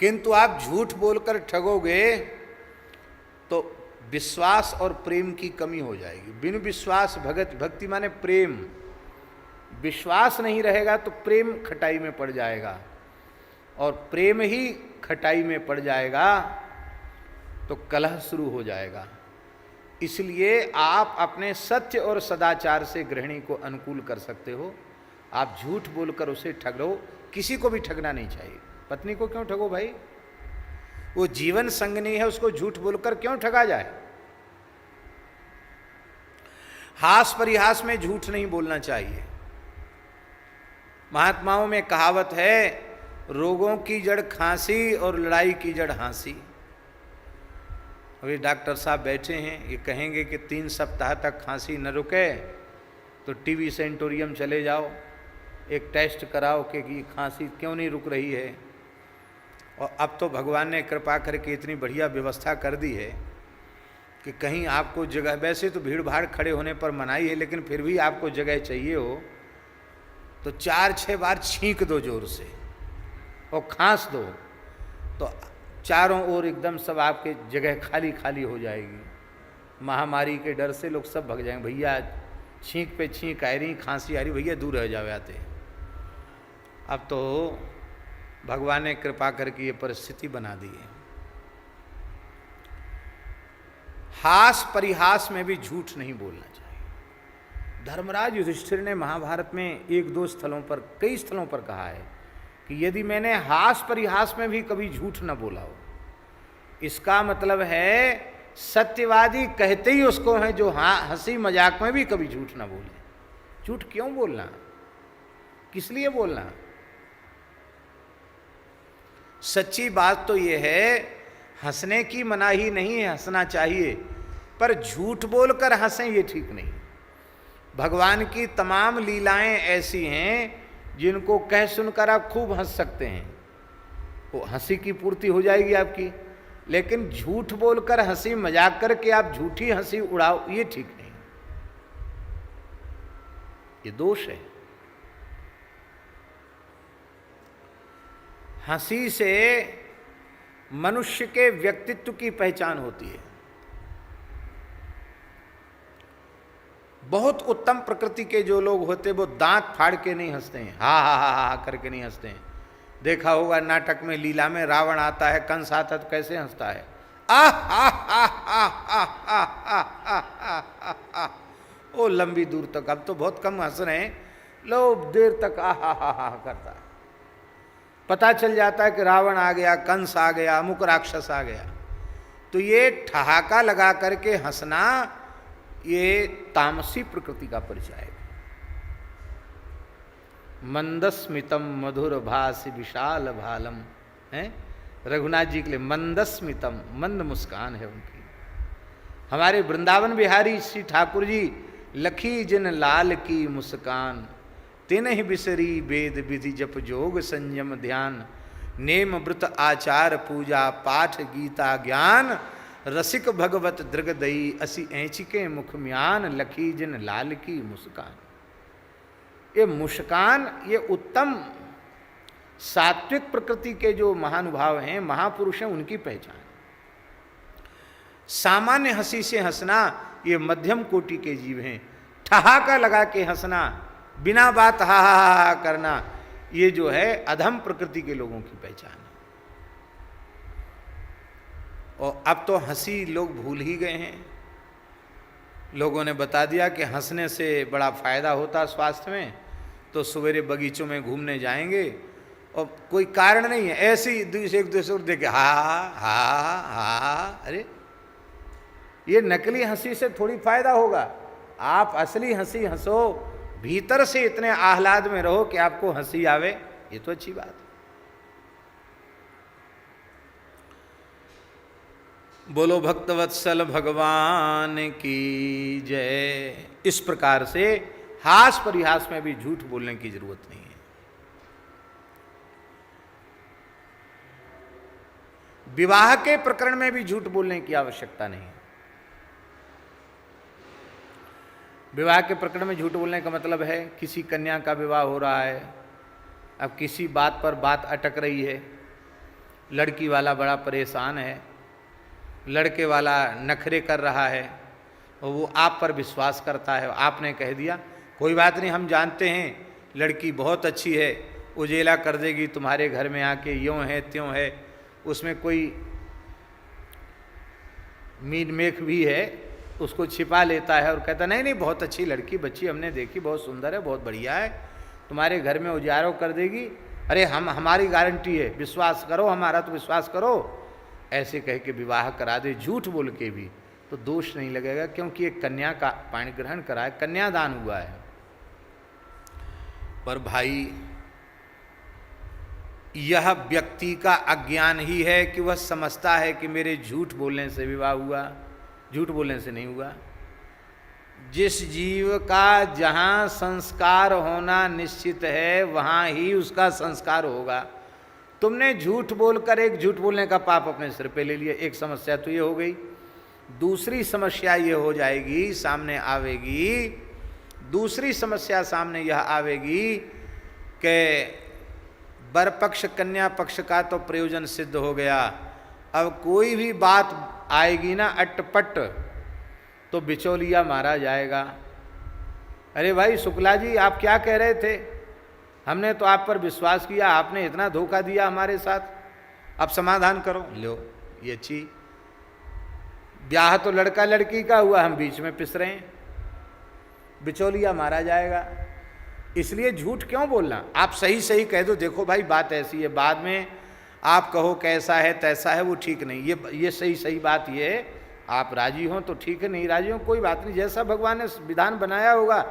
किंतु आप झूठ बोलकर ठगोगे तो विश्वास और प्रेम की कमी हो जाएगी। बिन विश्वास भक्ति माने प्रेम, विश्वास नहीं रहेगा तो प्रेम खटाई में पड़ जाएगा, और प्रेम ही खटाई में पड़ जाएगा तो कलह शुरू हो जाएगा। इसलिए आप अपने सत्य और सदाचार से गृहिणी को अनुकूल कर सकते हो। आप झूठ बोलकर उसे ठग लो, किसी को भी ठगना नहीं चाहिए। पत्नी को क्यों ठगो भाई, वो जीवन संगनी है, उसको झूठ बोलकर क्यों ठगा जाए। हास परिहास में झूठ नहीं बोलना चाहिए। महात्माओं में कहावत है, रोगों की जड़ खांसी और लड़ाई की जड़ हंसी। अभी डॉक्टर साहब बैठे हैं, ये कहेंगे कि 3 सप्ताह तक खांसी न रुके तो टीबी सेंटोरियम चले जाओ, एक टेस्ट कराओ कि ये खांसी क्यों नहीं रुक रही है। और अब तो भगवान ने कृपा करके इतनी बढ़िया व्यवस्था कर दी है कि कहीं आपको जगह, वैसे तो भीड़ भाड़ खड़े होने पर मनाही है, लेकिन फिर भी आपको जगह चाहिए हो तो 4-6 बार छींक दो जोर से और खांस दो, तो चारों ओर एकदम सब आपके जगह खाली खाली हो जाएगी। महामारी के डर से लोग सब भग जाएंगे, भैया छींक पे छींक आ रही, खांसी आ रही, भैया दूर रह जाओ आते। अब तो भगवान ने कृपा करके ये परिस्थिति बना दी है। हास परिहास में भी झूठ नहीं बोलना चाहिए। धर्मराज युधिष्ठिर ने महाभारत में 1-2 स्थलों पर, कई स्थलों पर कहा है कि यदि मैंने हास परिहास में भी कभी झूठ न बोला हो, इसका मतलब है सत्यवादी कहते ही उसको है जो हंसी मजाक में भी कभी झूठ न बोले। झूठ क्यों बोलना, किस लिए बोलना। सच्ची बात तो यह है, हंसने की मनाही नहीं है, हंसना चाहिए, पर झूठ बोलकर हंसें ये ठीक नहीं। भगवान की तमाम लीलाएं ऐसी हैं जिनको कह सुनकर आप खूब हंस सकते हैं, वो हंसी की पूर्ति हो जाएगी आपकी, लेकिन झूठ बोलकर हंसी मजाक करके आप झूठी हंसी उड़ाओ, ये ठीक नहीं, ये दोष है। हंसी से मनुष्य के व्यक्तित्व की पहचान होती है। बहुत उत्तम प्रकृति के जो लोग होते वो दांत फाड़ के नहीं हंसते हैं, हा हा हा हा करके नहीं हंसते हैं। देखा होगा नाटक में, लीला में रावण आता है, कंस आता है तो कैसे हंसता है, ओ लंबी दूर तक। अब तो बहुत कम हंस रहे हैं लोग, देर तक आ हा हा हा करता है। पता चल जाता है कि रावण आ गया, कंस आ गया, अमुक राक्षस आ गया। तो ये ठहाका लगा करके हंसना, ये तामसी प्रकृति का परिचय है। मंदस्मितम मधुर भास विशाल भालम है रघुनाथ जी के लिए। मंदस्मितम, मंद मुस्कान है उनकी। हमारे वृंदावन बिहारी श्री ठाकुर जी, लखी जिन लाल की मुस्कान, तिन ही बिसरी वेद विधि जप जोग संयम ध्यान, नेम व्रत आचार पूजा पाठ गीता ज्ञान, रसिक भगवत दृगदई असी ऐचिके मुख म्यान, लखी जिन लाल की मुस्कान। ये मुस्कान, ये उत्तम सात्विक प्रकृति के जो महानुभाव हैं, महापुरुष हैं, उनकी पहचान। सामान्य हंसी से हंसना ये मध्यम कोटि के जीव हैं। ठहाका लगा के हंसना, बिना बात हा हा हा करना, ये जो है अधम प्रकृति के लोगों की पहचान है। और अब तो हंसी लोग भूल ही गए हैं। लोगों ने बता दिया कि हंसने से बड़ा फायदा होता स्वास्थ्य में, तो सवेरे बगीचों में घूमने जाएंगे और कोई कारण नहीं है, ऐसे ही एक दूसरे को देखे हा हा हा। अरे ये नकली हंसी से थोड़ी फायदा होगा, आप असली हंसी हंसो, भीतर से इतने आह्लाद में रहो कि आपको हंसी आवे, ये तो अच्छी बात है। बोलो भक्तवत्सल भगवान की जय। इस प्रकार से हास परिहास में भी झूठ बोलने की जरूरत नहीं है। विवाह के प्रकरण में भी झूठ बोलने की आवश्यकता नहीं है। विवाह के प्रकरण में झूठ बोलने का मतलब है, किसी कन्या का विवाह हो रहा है, अब किसी बात पर बात अटक रही है, लड़की वाला बड़ा परेशान है, लड़के वाला नखरे कर रहा है और वो आप पर विश्वास करता है। आपने कह दिया कोई बात नहीं, हम जानते हैं लड़की बहुत अच्छी है, उजेला कर देगी तुम्हारे घर में आके, यूँ है त्यों है, उसमें कोई मीन मेख भी है, उसको छिपा लेता है और कहता नहीं नहीं बहुत अच्छी लड़की बच्ची हमने देखी, बहुत सुंदर है, बहुत बढ़िया है, तुम्हारे घर में उजारों कर देगी, अरे हमारी गारंटी है, विश्वास करो, हमारा तो विश्वास करो, ऐसे कह के विवाह करा दे झूठ बोल के भी, तो दोष नहीं लगेगा, क्योंकि एक कन्या का पाणी ग्रहण करा है, कन्यादान हुआ है। पर भाई यह व्यक्ति का अज्ञान ही है कि वह समझता है कि मेरे झूठ बोलने से विवाह हुआ, झूठ बोलने से नहीं हुआ। जिस जीव का जहाँ संस्कार होना निश्चित है वहाँ ही उसका संस्कार होगा। तुमने झूठ बोलकर एक झूठ बोलने का पाप अपने सिर पे ले लिया, एक समस्या तो ये हो गई। दूसरी समस्या ये हो जाएगी, सामने आवेगी, दूसरी समस्या सामने यह आवेगी कि वर पक्ष कन्या पक्ष का तो प्रयोजन सिद्ध हो गया, अब कोई भी बात आएगी ना अटपट तो बिचौलिया मारा जाएगा। अरे भाई शुक्ला जी आप क्या कह रहे थे, हमने तो आप पर विश्वास किया, आपने इतना धोखा दिया हमारे साथ, अब समाधान करो। लो ये अच्छी, ब्याह तो लड़का लड़की का हुआ, हम बीच में पिस रहे हैं, बिचौलिया मारा जाएगा। इसलिए झूठ क्यों बोलना, आप सही सही कह दो, देखो भाई बात ऐसी है, बाद में आप कहो कैसा है तैसा है, वो ठीक नहीं, ये सही सही बात ये है, आप राजी हो तो ठीक है, नहीं राजी हो कोई बात नहीं, जैसा भगवान ने विधान बनाया होगा,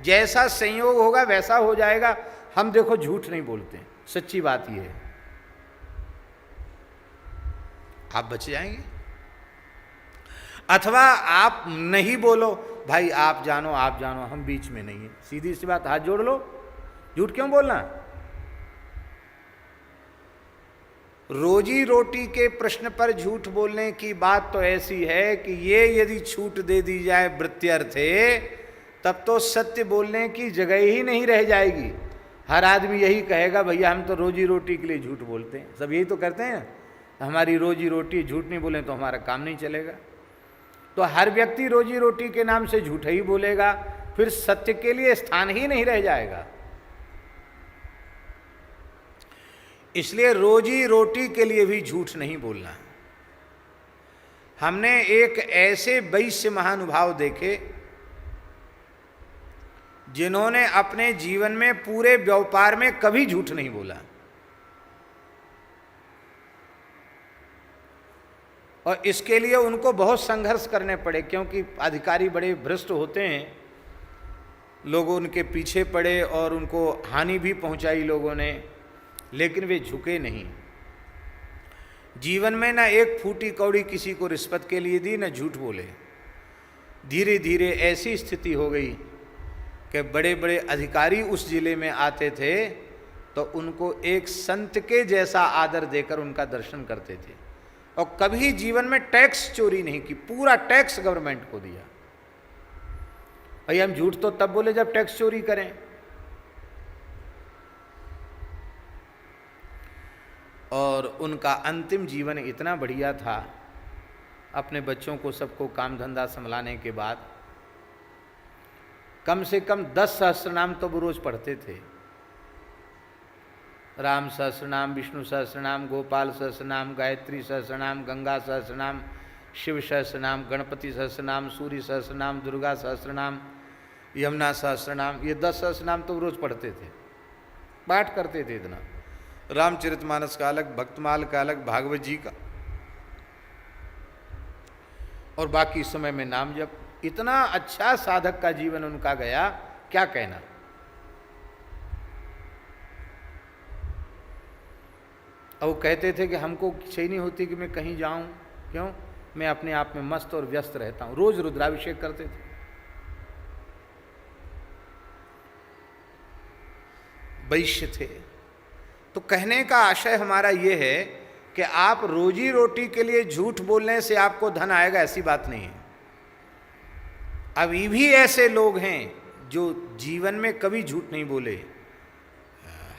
जैसा संयोग होगा वैसा हो जाएगा। हम देखो झूठ नहीं बोलते, सच्ची बात ये है, आप बच जाएंगे। अथवा आप नहीं बोलो, भाई आप जानो हम बीच में नहीं है, सीधी सी बात, हाथ जोड़ लो, झूठ क्यों बोलना। रोजी रोटी के प्रश्न पर झूठ बोलने की बात तो ऐसी है कि ये यदि छूट दे दी जाए वृत्त्यर्थे तब तो सत्य बोलने की जगह ही नहीं रह जाएगी। हर आदमी यही कहेगा भैया हम तो रोजी रोटी के लिए झूठ बोलते हैं, सब यही तो करते हैं, हमारी रोजी रोटी, झूठ नहीं बोले तो हमारा काम नहीं चलेगा। तो हर व्यक्ति रोजी रोटी के नाम से झूठ ही बोलेगा, फिर सत्य के लिए स्थान ही नहीं रह जाएगा। इसलिए रोजी रोटी के लिए भी झूठ नहीं बोलना। हमने एक ऐसे वैश्य महानुभाव देखे जिन्होंने अपने जीवन में पूरे व्यापार में कभी झूठ नहीं बोला, और इसके लिए उनको बहुत संघर्ष करने पड़े, क्योंकि अधिकारी बड़े भ्रष्ट होते हैं, लोगों उनके पीछे पड़े और उनको हानि भी पहुंचाई लोगों ने, लेकिन वे झुके नहीं। जीवन में न एक फूटी कौड़ी किसी को रिश्वत के लिए दी, न झूठ बोले। धीरे धीरे ऐसी स्थिति हो गई कि बड़े बड़े अधिकारी उस जिले में आते थे तो उनको एक संत के जैसा आदर देकर उनका दर्शन करते थे, और कभी जीवन में टैक्स चोरी नहीं की, पूरा टैक्स गवर्नमेंट को दिया। भाई हम झूठ तो तब बोले जब टैक्स चोरी करें। और उनका अंतिम जीवन इतना बढ़िया था, अपने बच्चों को सबको काम धंधा संभलाने के बाद कम से कम 10 सहस्रनाम तो वो रोज पढ़ते थे। राम सहस्रनाम, विष्णु सहस्रनाम, गोपाल सहस्रनाम, गायत्री सहस्रनाम, गंगा सहस्रनाम, शिव सहस्रनाम, गणपति सहस्रनाम, सूर्य सहस्रनाम, दुर्गा सहस्रनाम, यमुना सहस्रनाम, ये 10 सहस्रनाम तो रोज पढ़ते थे, पाठ करते थे इतना। रामचरितमानस का अलग, भक्तमाल का अलग, भागवत जी का, और बाकी समय में नाम जप। इतना अच्छा साधक का जीवन उनका गया, क्या कहना। अब वो कहते थे कि हमको इच्छा ही नहीं होती कि मैं कहीं जाऊं, क्यों, मैं अपने आप में मस्त और व्यस्त रहता हूं। रोज रुद्राभिषेक करते थे। वैश्य थे। तो कहने का आशय हमारा ये है कि आप रोजी रोटी के लिए झूठ बोलने से आपको धन आएगा, ऐसी बात नहीं है। अभी भी ऐसे लोग हैं जो जीवन में कभी झूठ नहीं बोले।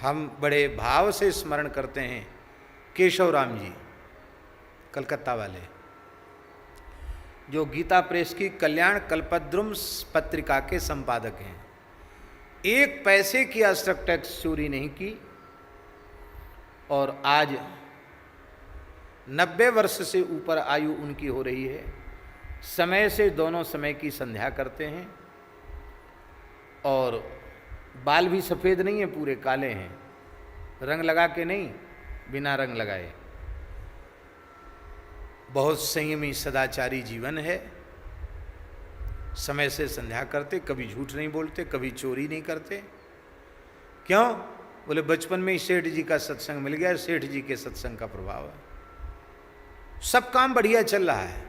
हम बड़े भाव से स्मरण करते हैं केशव राम जी कलकत्ता वाले, जो गीता प्रेस की कल्याण कल्पद्रुम पत्रिका के संपादक हैं। 1 पैसे की आज तक टैक्स चोरी नहीं की और आज 90 वर्ष से ऊपर आयु उनकी हो रही है। समय से दोनों समय की संध्या करते हैं और बाल भी सफ़ेद नहीं है, पूरे काले हैं, रंग लगा के नहीं, बिना रंग लगाए। बहुत संयमी सदाचारी जीवन है। समय से संध्या करते, कभी झूठ नहीं बोलते, कभी चोरी नहीं करते। क्यों? बोले बचपन में ही सेठ जी का सत्संग मिल गया, सेठ जी के सत्संग का प्रभाव है, सब काम बढ़िया चल रहा है।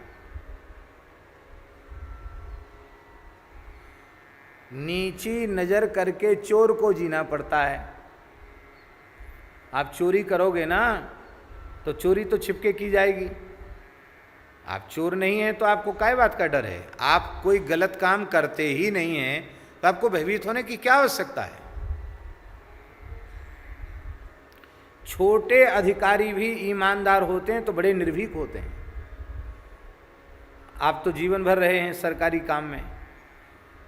नीची नजर करके चोर को जीना पड़ता है। आप चोरी करोगे ना तो चोरी तो छिपके की जाएगी। आप चोर नहीं हैं तो आपको काय बात का डर है? आप कोई गलत काम करते ही नहीं हैं तो आपको भयभीत होने की क्या आवश्यकता है? छोटे अधिकारी भी ईमानदार होते हैं तो बड़े निर्भीक होते हैं। आप तो जीवन भर रहे हैं सरकारी काम में।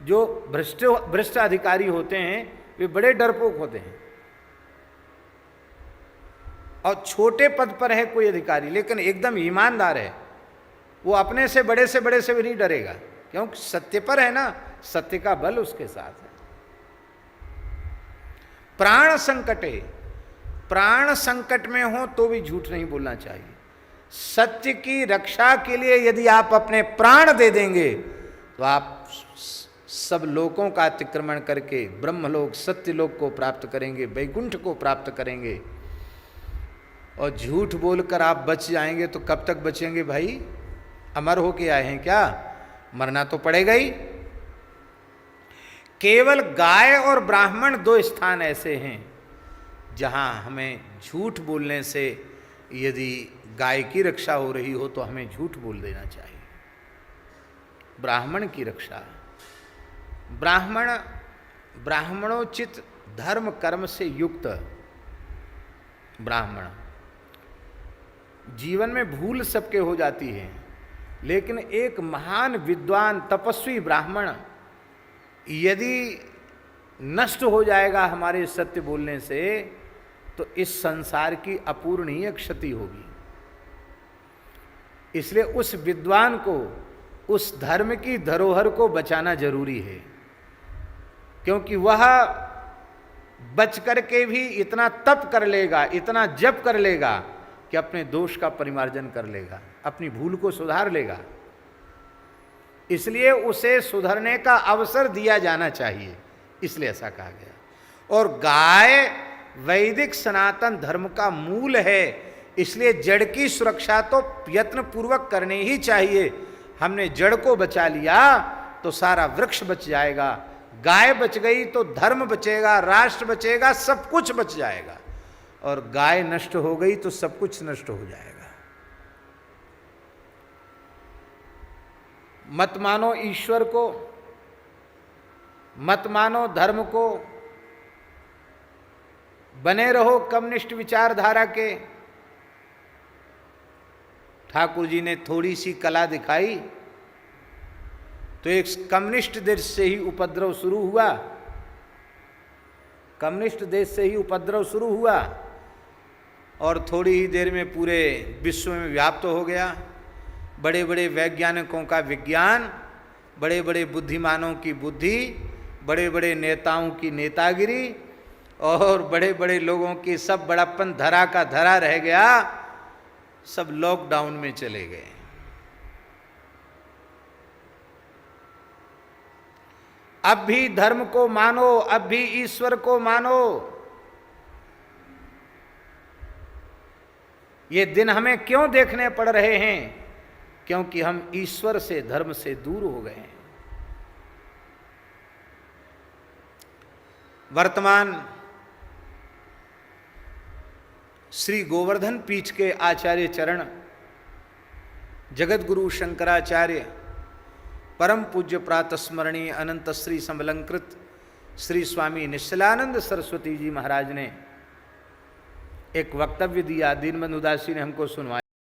जो भ्रष्ट अधिकारी होते हैं वे बड़े डरपोक होते हैं। और छोटे पद पर है कोई अधिकारी लेकिन एकदम ईमानदार है, वो अपने से बड़े भी नहीं डरेगा, क्योंकि सत्य पर है ना, सत्य का बल उसके साथ है। प्राण संकटे, प्राण संकट में हो तो भी झूठ नहीं बोलना चाहिए। सत्य की रक्षा के लिए यदि आप अपने प्राण दे देंगे तो आप सब लोकों का अतिक्रमण करके ब्रह्मलोक सत्यलोक को प्राप्त करेंगे, वैकुंठ को प्राप्त करेंगे। और झूठ बोलकर आप बच जाएंगे तो कब तक बचेंगे भाई? अमर होके आए हैं क्या? मरना तो पड़ेगा ही। केवल गाय और ब्राह्मण 2 स्थान ऐसे हैं जहां हमें झूठ बोलने से, यदि गाय की रक्षा हो रही हो तो हमें झूठ बोल देना चाहिए। ब्राह्मण की रक्षा, ब्राह्मणोचित धर्म कर्म से युक्त ब्राह्मण। जीवन में भूल सबके हो जाती है, लेकिन एक महान विद्वान तपस्वी ब्राह्मण यदि नष्ट हो जाएगा हमारे सत्य बोलने से तो इस संसार की अपूरणीय क्षति होगी। इसलिए उस विद्वान को, उस धर्म की धरोहर को बचाना जरूरी है, क्योंकि वह बच करके भी इतना तप कर लेगा, इतना जप कर लेगा कि अपने दोष का परिमार्जन कर लेगा, अपनी भूल को सुधार लेगा। इसलिए उसे सुधरने का अवसर दिया जाना चाहिए, इसलिए ऐसा कहा गया। और गाय वैदिक सनातन धर्म का मूल है, इसलिए जड़ की सुरक्षा तो यत्न पूर्वक करनी ही चाहिए। हमने जड़ को बचा लिया तो सारा वृक्ष बच जाएगा। गाय बच गई तो धर्म बचेगा, राष्ट्र बचेगा, सब कुछ बच जाएगा। और गाय नष्ट हो गई तो सब कुछ नष्ट हो जाएगा। मत मानो ईश्वर को, मत मानो धर्म को, बने रहो कम्युनिस्ट विचारधारा के। ठाकुर जी ने थोड़ी सी कला दिखाई तो एक कम्युनिस्ट देश से ही उपद्रव शुरू हुआ, कम्युनिस्ट देश से ही उपद्रव शुरू हुआ और थोड़ी ही देर में पूरे विश्व में व्याप्त हो गया। बड़े बड़े वैज्ञानिकों का विज्ञान, बड़े बड़े बुद्धिमानों की बुद्धि, बड़े बड़े नेताओं की नेतागिरी और बड़े बड़े लोगों की सब बड़प्पन धरा का धरा रह गया। सब लॉकडाउन में चले गए। अब भी धर्म को मानो, अब भी ईश्वर को मानो। ये दिन हमें क्यों देखने पड़ रहे हैं? क्योंकि हम ईश्वर से, धर्म से दूर हो गए हैं। वर्तमान श्री गोवर्धन पीठ के आचार्य चरण जगत गुरु शंकराचार्य परम पूज्य प्रातस्मरणीय अनंत श्री समलंकृत श्री स्वामी निश्चलानंद सरस्वती जी महाराज ने एक वक्तव्य दिया, दीनबंधु उदासी ने हमको सुनवाया।